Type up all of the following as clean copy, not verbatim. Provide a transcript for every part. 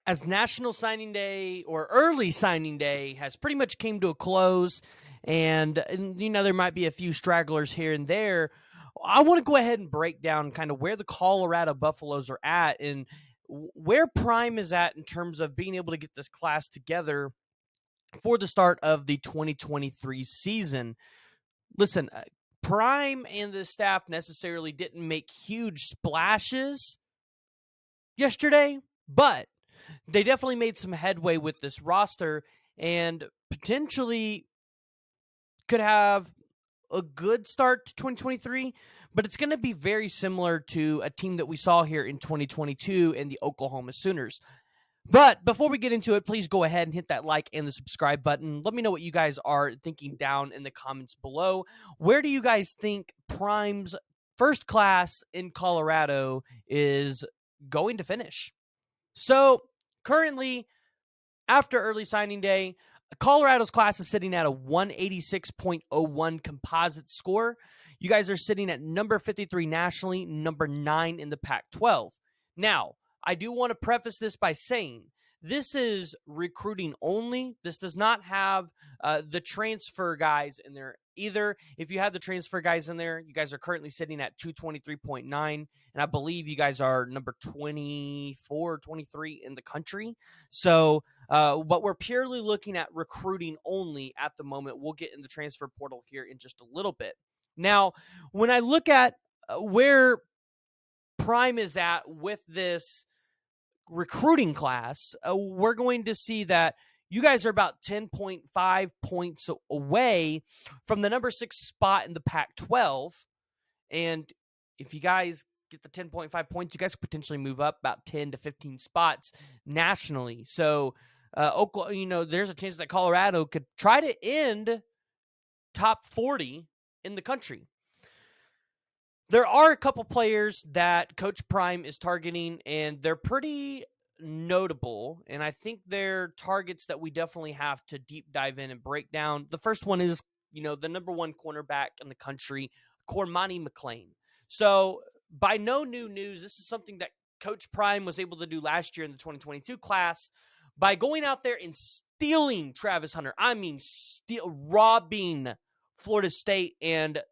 as National Signing Day or early signing day has pretty much came to a close, and there might be a few stragglers here and there, I want to go ahead and break down kind of where the Colorado Buffaloes are at and where Prime is at in terms of being able to get this class together for the start of the 2023 season. Listen, Prime and the staff necessarily didn't make huge splashes yesterday, but they definitely made some headway with this roster and potentially could have a good start to 2023, but it's going to be very similar to a team that we saw here in 2022 in the Oklahoma Sooners. But before we get into it, please go ahead and hit that like and the subscribe button. Let me know what you guys are thinking down in the comments below. Where do you guys think Prime's first class in Colorado is going to finish? So currently, after early signing day, Colorado's class is sitting at a 186.01 composite score. You guys are sitting at number 53 nationally, number 9 in the Pac-12. Now, I do want to preface this by saying this is recruiting only. This does not have the transfer guys in there either. If you have the transfer guys in there, you guys are currently sitting at 223.9, and I believe you guys are number 24, 23 in the country. So, but we're purely looking at recruiting only at the moment. We'll get in the transfer portal here in just a little bit. Now, when I look at where Prime is at with this recruiting class, we're going to see that you guys are about 10.5 points away from the number 6 spot in the Pac-12. And if you guys get the 10.5 points, you guys could potentially move up about 10 to 15 spots nationally. So, Oklahoma, there's a chance that Colorado could try to end top 40 in the country. There are a couple players that Coach Prime is targeting, and they're pretty notable, and I think they're targets that we definitely have to deep dive in and break down. The first one is, the number 1 cornerback in the country, Cormani McClain. So, by no new news, this is something that Coach Prime was able to do last year in the 2022 class by going out there and stealing Travis Hunter. I mean, robbing Florida State and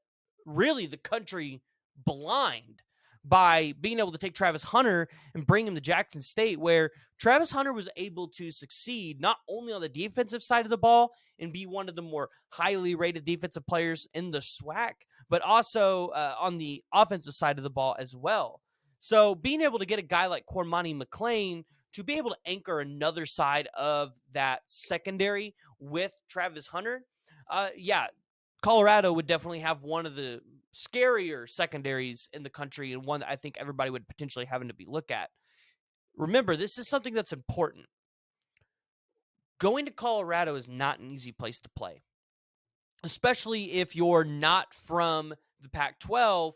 really the country blind by being able to take Travis Hunter and bring him to Jackson State, where Travis Hunter was able to succeed not only on the defensive side of the ball and be one of the more highly rated defensive players in the SWAC, but also on the offensive side of the ball as well. So being able to get a guy like Cormani McClain to be able to anchor another side of that secondary with Travis Hunter, Colorado would definitely have one of the scarier secondaries in the country, and one that I think everybody would potentially have to be looked at. Remember, this is something that's important. Going to Colorado is not an easy place to play, especially if you're not from the Pac-12,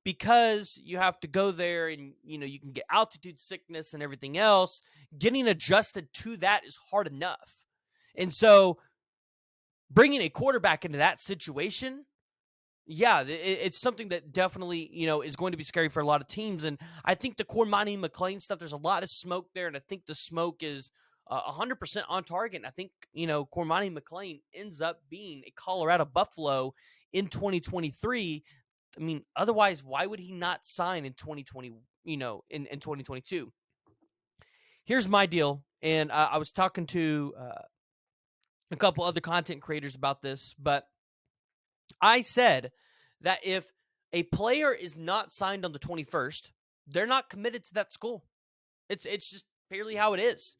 because you have to go there and, you can get altitude sickness and everything else. Getting adjusted to that is hard enough. And so bringing a quarterback into that situation, it's something that definitely, is going to be scary for a lot of teams. And I think the Cormani McClain stuff, there's a lot of smoke there, and I think the smoke is 100% on target. And I think, Cormani McClain ends up being a Colorado Buffalo in 2023. I mean, otherwise, why would he not sign in 2020, in 2022? Here's my deal. And I was talking to a couple other content creators about this, but I said that if a player is not signed on the 21st, they're not committed to that school. It's just purely how it is,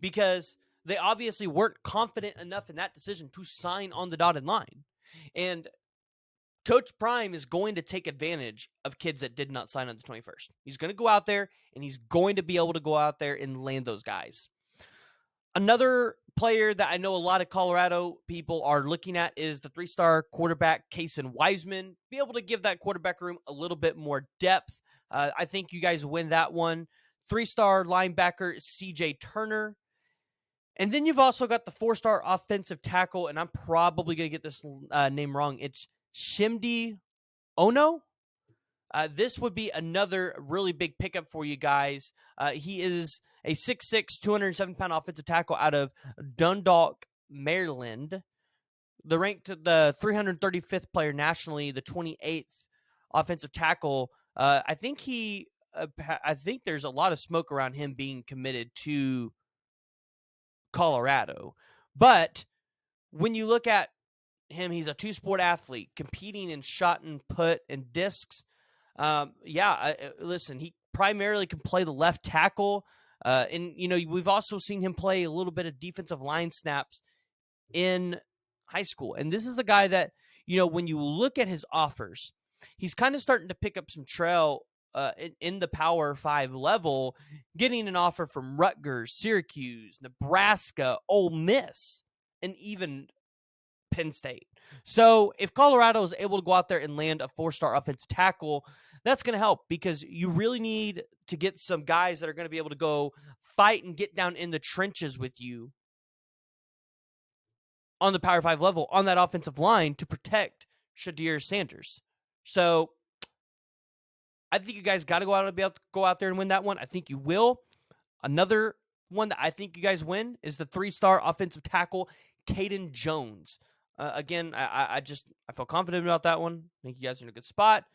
because they obviously weren't confident enough in that decision to sign on the dotted line. And Coach Prime is going to take advantage of kids that did not sign on the 21st. He's going to go out there, and he's going to be able to go out there and land those guys. Another player that I know a lot of Colorado people are looking at is the 3-star quarterback, Kason Wiseman. Be able to give that quarterback room a little bit more depth. I think you guys win that one. 3-star linebacker, CJ Turner. And then you've also got the 4-star offensive tackle, and I'm probably going to get this name wrong. It's Shimdi Ono. This would be another really big pickup for you guys. He is a 6'6", 207-pound offensive tackle out of Dundalk, Maryland. The 335th player nationally, the 28th offensive tackle. I think there's a lot of smoke around him being committed to Colorado. But when you look at him, he's a two-sport athlete competing in shot and put and discs. Listen, he primarily can play the left tackle. And, we've also seen him play a little bit of defensive line snaps in high school. And this is a guy that, when you look at his offers, he's kind of starting to pick up some trail in the Power 5 level, getting an offer from Rutgers, Syracuse, Nebraska, Ole Miss, and even Penn State. So if Colorado is able to go out there and land a 4-star offensive tackle, that's going to help, because you really need to get some guys that are going to be able to go fight and get down in the trenches with you on the Power 5 level on that offensive line to protect Deion Sanders. So I think you guys got to be able to go out there and win that one. I think you will. Another one that I think you guys win is the 3-star offensive tackle, Caden Jones. Again, I feel confident about that one. I think you guys are in a good spot.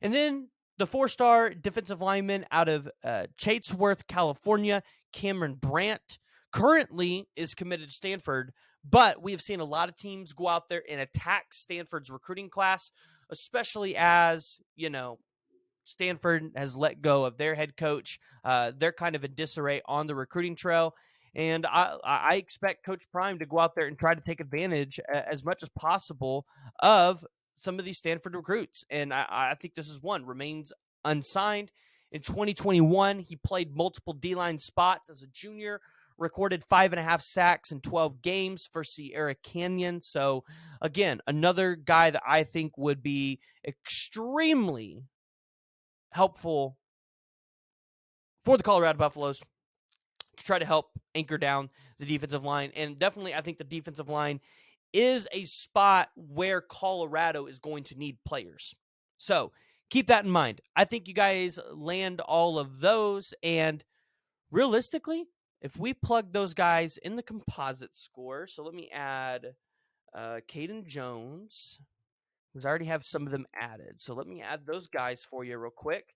And then the 4-star defensive lineman out of Chatsworth, California, Cameron Brandt, currently is committed to Stanford, but we have seen a lot of teams go out there and attack Stanford's recruiting class, especially as, Stanford has let go of their head coach. They're kind of in disarray on the recruiting trail. And I expect Coach Prime to go out there and try to take advantage as much as possible of some of these Stanford recruits. And I think this is one, remains unsigned. In 2021, he played multiple D-line spots as a junior, recorded 5.5 sacks in 12 games for Sierra Canyon. So, again, another guy that I think would be extremely helpful for the Colorado Buffaloes to try to help anchor down the defensive line. And definitely, I think the defensive line is a spot where Colorado is going to need players. So keep that in mind. I think you guys land all of those. And realistically, if we plug those guys in the composite score, so let me add Caden Jones, because I already have some of them added. So let me add those guys for you real quick.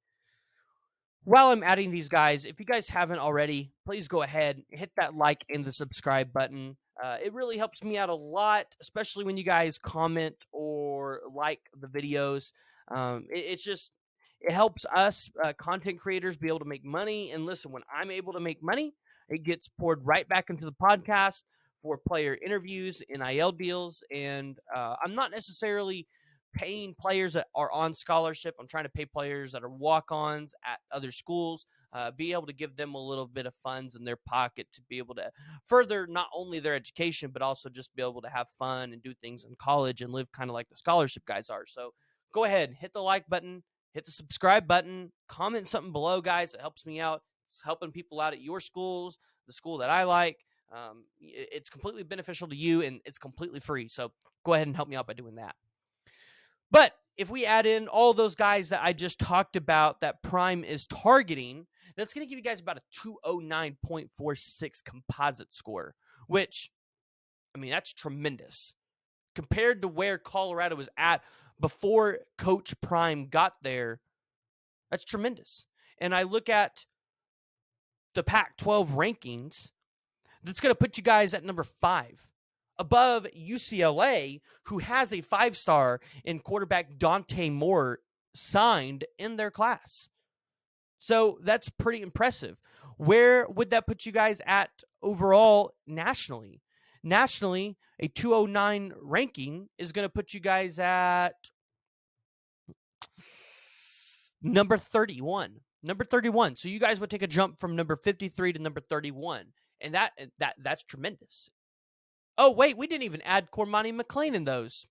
While I'm adding these guys, if you guys haven't already, please go ahead, hit that like and the subscribe button. It really helps me out a lot, especially when you guys comment or like the videos. It helps us content creators be able to make money. And listen, when I'm able to make money, it gets poured right back into the podcast for player interviews, NIL deals. And I'm not necessarily paying players that are on scholarship. I'm trying to pay players that are walk-ons at other schools, be able to give them a little bit of funds in their pocket to be able to further not only their education, but also just be able to have fun and do things in college and live kind of like the scholarship guys are. So go ahead, hit the like button, hit the subscribe button, comment something below, guys. It helps me out. It's helping people out at your schools, the school that I like. It's completely beneficial to you, and it's completely free. So go ahead and help me out by doing that. But if we add in all those guys that I just talked about that Prime is targeting, that's going to give you guys about a 209.46 composite score, which, that's tremendous. Compared to where Colorado was at before Coach Prime got there, that's tremendous. And I look at the Pac-12 rankings, that's going to put you guys at number 5. Above UCLA, who has a 5-star in quarterback Dante Moore signed in their class. So that's pretty impressive. Where would that put you guys at overall nationally? Nationally, a 209 ranking is going to put you guys at number 31. Number 31. So you guys would take a jump from number 53 to number 31. And that's tremendous. Oh, wait, we didn't even add Cormani McClain in those.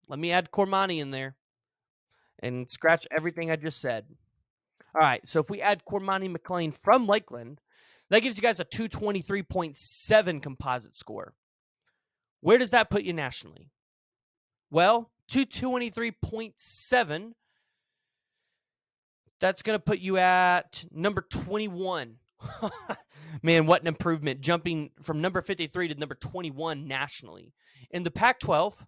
Let me add Cormani in there and scratch everything I just said. All right, so if we add Cormani McClain from Lakeland, that gives you guys a 223.7 composite score. Where does that put you nationally? Well, 223.7 That's going to put you at number 21. Man, what an improvement, jumping from number 53 to number 21 nationally. In the Pac-12,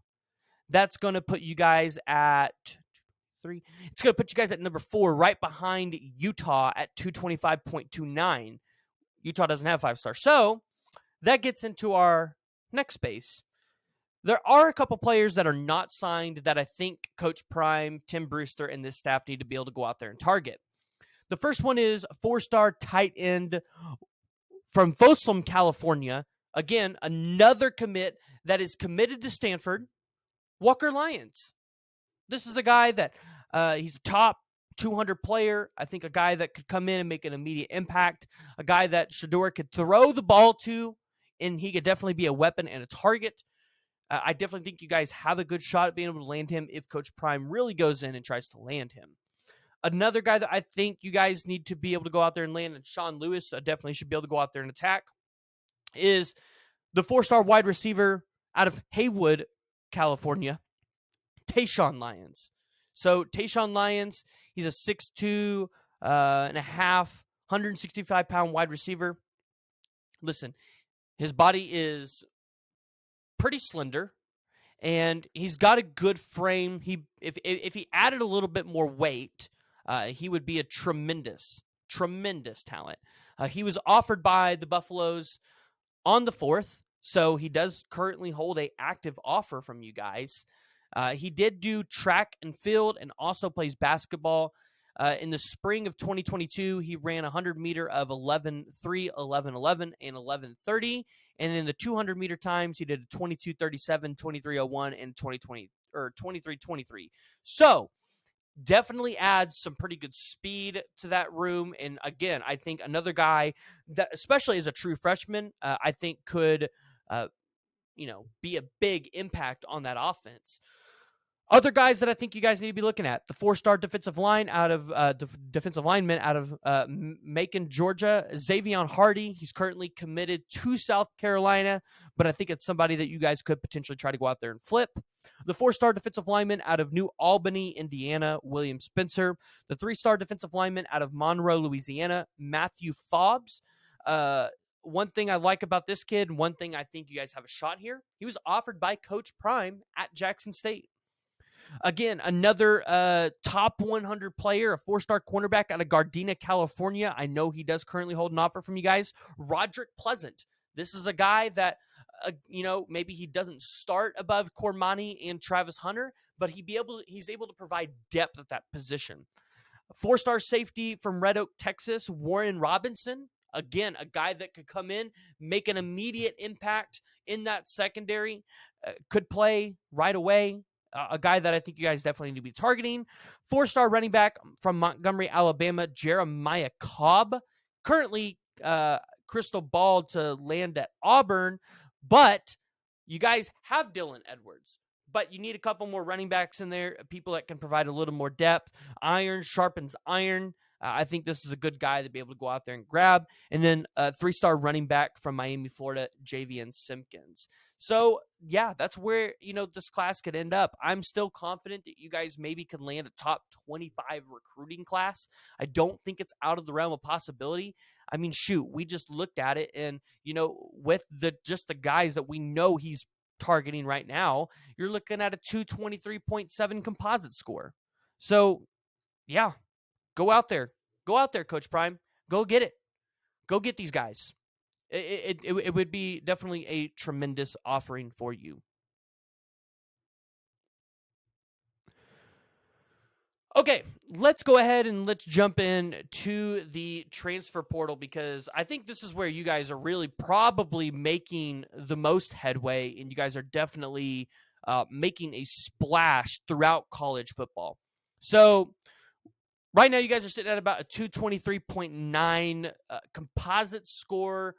that's going to put you guys at three. It's going to put you guys at number 4, right behind Utah at 225.29. Utah doesn't have 5-star. So that gets into our next space. There are a couple players that are not signed that I think Coach Prime, Tim Brewster, and this staff need to be able to go out there and target. The first one is 4-star tight end from Folsom, California. Again, another commit that is committed to Stanford, Walker Lyons. This is a guy that he's a top 200 player. I think a guy that could come in and make an immediate impact, a guy that Shedeur could throw the ball to, and he could definitely be a weapon and a target. I definitely think you guys have a good shot at being able to land him if Coach Prime really goes in and tries to land him. Another guy that I think you guys need to be able to go out there and land, and Sean Lewis definitely should be able to go out there and attack, is the 4-star wide receiver out of Haywood, California, Tayshawn Lyons. So Tayshawn Lyons, he's a 6'2", and a half, 165-pound wide receiver. Listen, his body is pretty slender, and he's got a good frame. If he added a little bit more weight, he would be a tremendous talent. He was offered by the Buffaloes on the 4th, so he does currently hold an active offer from you guys. He did do track and field and also plays basketball. In the spring of 2022, he ran 100-meter of 11.3, 11.11, and 11.30. And in the 200-meter times, he did a 22.37, 23.01, and 23.23. So definitely adds some pretty good speed to that room. And again, I think another guy that, especially as a true freshman, I think could, be a big impact on that offense. Other guys that I think you guys need to be looking at: the 4-star defensive lineman out of Macon, Georgia, Xavion Hardy. He's currently committed to South Carolina, but I think it's somebody that you guys could potentially try to go out there and flip. The 4-star defensive lineman out of New Albany, Indiana, William Spencer. The 3-star defensive lineman out of Monroe, Louisiana, Matthew Fobbs. One thing I like about this kid, and one thing I think you guys have a shot here, he was offered by Coach Prime at Jackson State. Again, another top 100 player, a 4-star cornerback out of Gardena, California. I know he does currently hold an offer from you guys. Roderick Pleasant. This is a guy that, maybe he doesn't start above Cormani and Travis Hunter, but he's able to provide depth at that position. 4-star safety from Red Oak, Texas, Warren Robinson. Again, a guy that could come in, make an immediate impact in that secondary, could play right away. A guy that I think you guys definitely need to be targeting. 4-star running back from Montgomery, Alabama, Jeremiah Cobb. Currently crystal ball to land at Auburn, but you guys have Dylan Edwards. But you need a couple more running backs in there, people that can provide a little more depth. Iron sharpens iron. I think this is a good guy to be able to go out there and grab. And then a 3-star running back from Miami, Florida, Javian Simpkins. So, yeah, that's where, this class could end up. I'm still confident that you guys maybe could land a top 25 recruiting class. I don't think it's out of the realm of possibility. I mean, shoot, we just looked at it, and, with the guys that we know he's targeting right now, you're looking at a 223.7 composite score. So, yeah. Go out there, Coach Prime. Go get it. Go get these guys. It would be definitely a tremendous offering for you. Okay, let's go ahead and let's jump in to the transfer portal, because I think this is where you guys are really probably making the most headway, and you guys are definitely making a splash throughout college football. So right now, you guys are sitting at about a 223.9 composite score,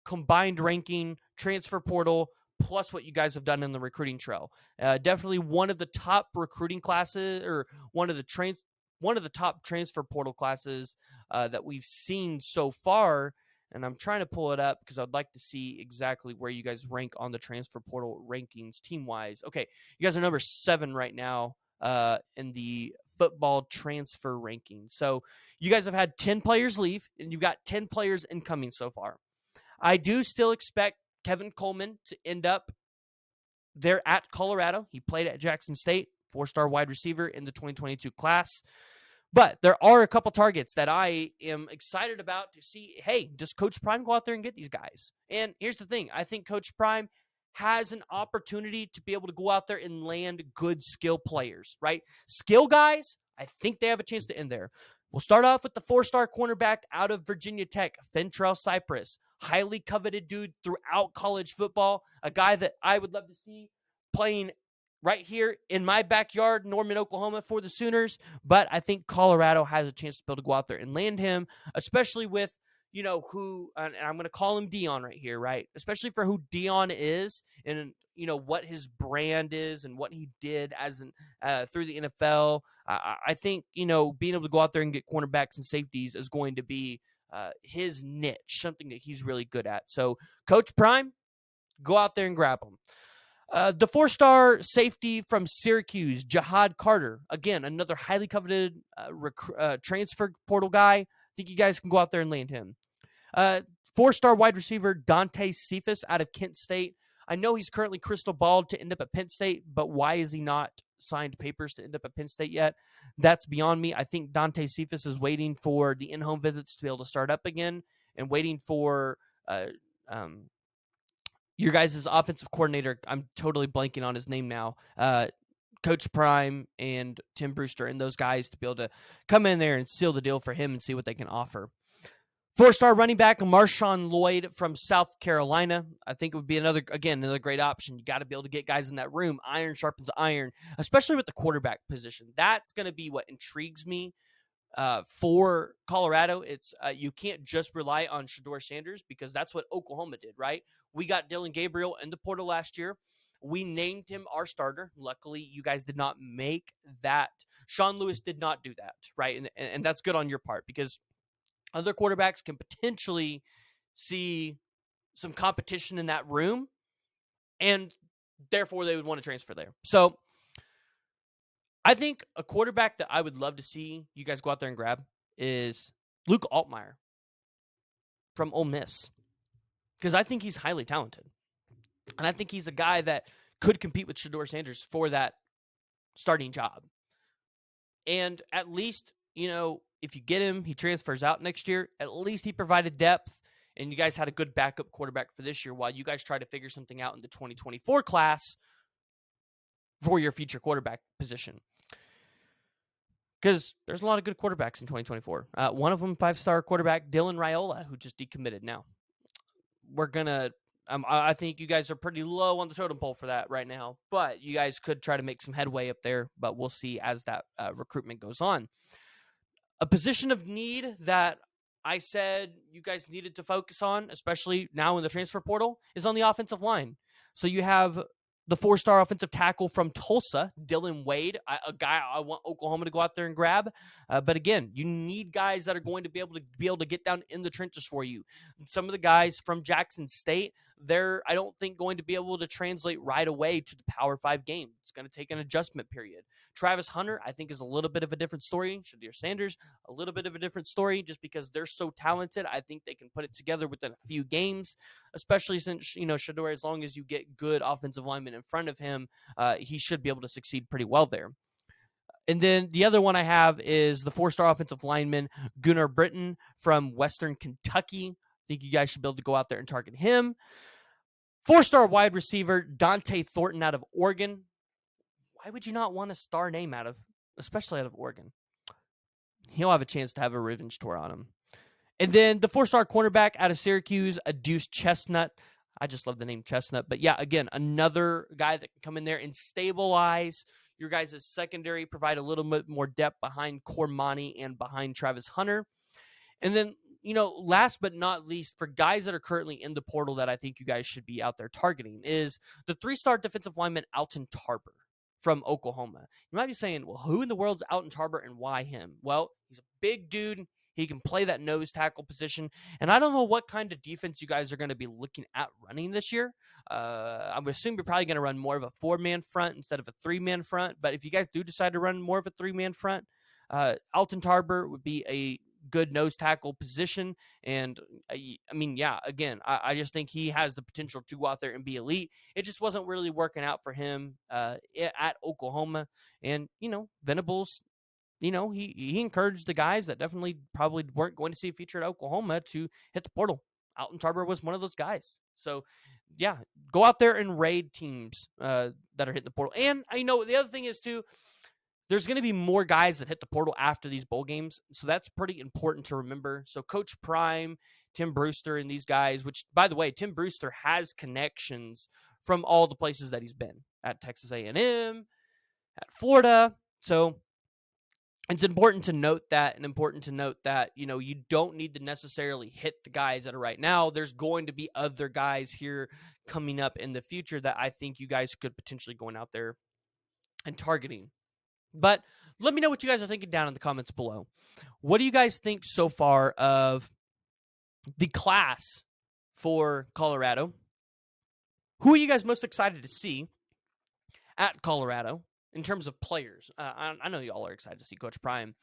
combined ranking, transfer portal, plus what you guys have done in the recruiting trail. Definitely one of the top recruiting classes, or one of the top transfer portal classes that we've seen so far. And I'm trying to pull it up because I'd like to see exactly where you guys rank on the transfer portal rankings team-wise. Okay, you guys are number 7 right now in the football transfer rankings. So you guys have had 10 players leave, and you've got 10 players incoming so far. I do still expect Kevin Coleman to end up there at Colorado. He played at Jackson State, 4-star wide receiver in the 2022 class. But there are a couple targets that I am excited about to see. Hey, does Coach Prime go out there and get these guys? And here's the thing. I think Coach Prime has an opportunity to be able to go out there and land good skill players, right? Skill guys, I think they have a chance to end there. We'll start off with the 4-star cornerback out of Virginia Tech, Fentrell Cypress. Highly coveted dude throughout college football. A guy that I would love to see playing right here in my backyard, Norman, Oklahoma, for the Sooners. But I think Colorado has a chance to be able to go out there and land him, especially with, who, and I'm going to call him Deion right here, right? Especially for who Deion is and, what his brand is and what he did as through the NFL. I think, being able to go out there and get cornerbacks and safeties is going to be his niche, something that he's really good at. So, Coach Prime, go out there and grab him. The 4-star safety from Syracuse, Jahad Carter. Again, another highly coveted transfer portal guy. I think you guys can go out there and land him. 4-star wide receiver, Dante Cephas out of Kent State. I know he's currently crystal balled to end up at Penn State, but why is he not signed papers to end up at Penn State yet? That's beyond me. I think Dante Cephas is waiting for the in-home visits to be able to start up again and waiting for your guys' offensive coordinator. I'm totally blanking on his name now. Coach Prime and Tim Brewster and those guys to be able to come in there and seal the deal for him and see what they can offer. 4-star running back, Marshawn Lloyd from South Carolina. I think it would be another great option. You got to be able to get guys in that room. Iron sharpens iron, especially with the quarterback position. That's going to be what intrigues me for Colorado. It's you can't just rely on Shedeur Sanders because that's what Oklahoma did, right? We got Dylan Gabriel in the portal last year. We named him our starter. Luckily, you guys did not make that. Sean Lewis did not do that, right? And that's good on your part because other quarterbacks can potentially see some competition in that room, and therefore they would want to transfer there. So I think a quarterback that I would love to see you guys go out there and grab is Luke Altmaier from Ole Miss, because I think he's highly talented. And I think he's a guy that could compete with Shedeur Sanders for that starting job. And at least, if you get him, he transfers out next year. At least he provided depth, and you guys had a good backup quarterback for this year while you guys try to figure something out in the 2024 class for your future quarterback position. Because there's a lot of good quarterbacks in 2024. One of them, 5-star quarterback, Dylan Raiola, who just decommitted now. We're going to I think you guys are pretty low on the totem pole for that right now, but you guys could try to make some headway up there, but we'll see as that recruitment goes on. A position of need that I said you guys needed to focus on, especially now in the transfer portal, is on the offensive line. So you have the 4-star offensive tackle from Tulsa, Dylan Wade, a guy I want Oklahoma to go out there and grab. But again, you need guys that are going to be able to get down in the trenches for you. Some of the guys from Jackson State, they're, I don't think, going to be able to translate right away to the Power 5 game. It's going to take an adjustment period. Travis Hunter, I think, is a little bit of a different story. Shedeur Sanders, a little bit of a different story just because they're so talented. I think they can put it together within a few games, especially since, Shedeur, as long as you get good offensive linemen in front of him, he should be able to succeed pretty well there. And then the other one I have is the 4-star offensive lineman, Gunnar Britton from Western Kentucky. I think you guys should be able to go out there and target him. 4-star wide receiver, Dante Thornton out of Oregon. Why would you not want a star name especially out of Oregon? He'll have a chance to have a revenge tour on him. And then the 4-star cornerback out of Syracuse, a Deuce Chestnut. I just love the name Chestnut. But yeah, again, another guy that can come in there and stabilize your guys' secondary, provide a little bit more depth behind Cormani and behind Travis Hunter. And then, last but not least, for guys that are currently in the portal that I think you guys should be out there targeting is the 3-star defensive lineman Alton Tarber from Oklahoma. You might be saying, well, who in the world's Alton Tarber and why him? Well, he's a big dude. He can play that nose tackle position. And I don't know what kind of defense you guys are going to be looking at running this year. I would assume you're probably going to run more of a 4-man front instead of a 3-man front. But if you guys do decide to run more of a 3-man front, Alton Tarber would be a good nose tackle position. And I mean, yeah, again, I just think he has the potential to go out there and be elite. It just wasn't really working out for him at Oklahoma. And, Venables, he encouraged the guys that definitely probably weren't going to see a feature at Oklahoma to hit the portal. Alton Tarber was one of those guys. So, yeah, go out there and raid teams that are hitting the portal. And, the other thing is, too, there's going to be more guys that hit the portal after these bowl games. So that's pretty important to remember. So Coach Prime, Tim Brewster, and these guys, which, by the way, Tim Brewster has connections from all the places that he's been at Texas A&M, at Florida. So it's important to note that, you don't need to necessarily hit the guys that are right now. There's going to be other guys here coming up in the future that I think you guys could potentially going out there and targeting. But let me know what you guys are thinking down in the comments below. What do you guys think so far of the class for Colorado? Who are you guys most excited to see at Colorado in terms of players? I know y'all are excited to see Coach Prime.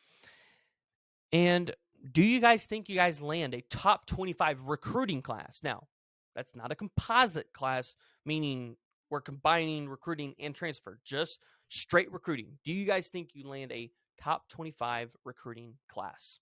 And do you guys think you guys land a top 25 recruiting class? Now, that's not a composite class, meaning we're combining recruiting and transfer, just straight recruiting. Do you guys think you land a top 25 recruiting class?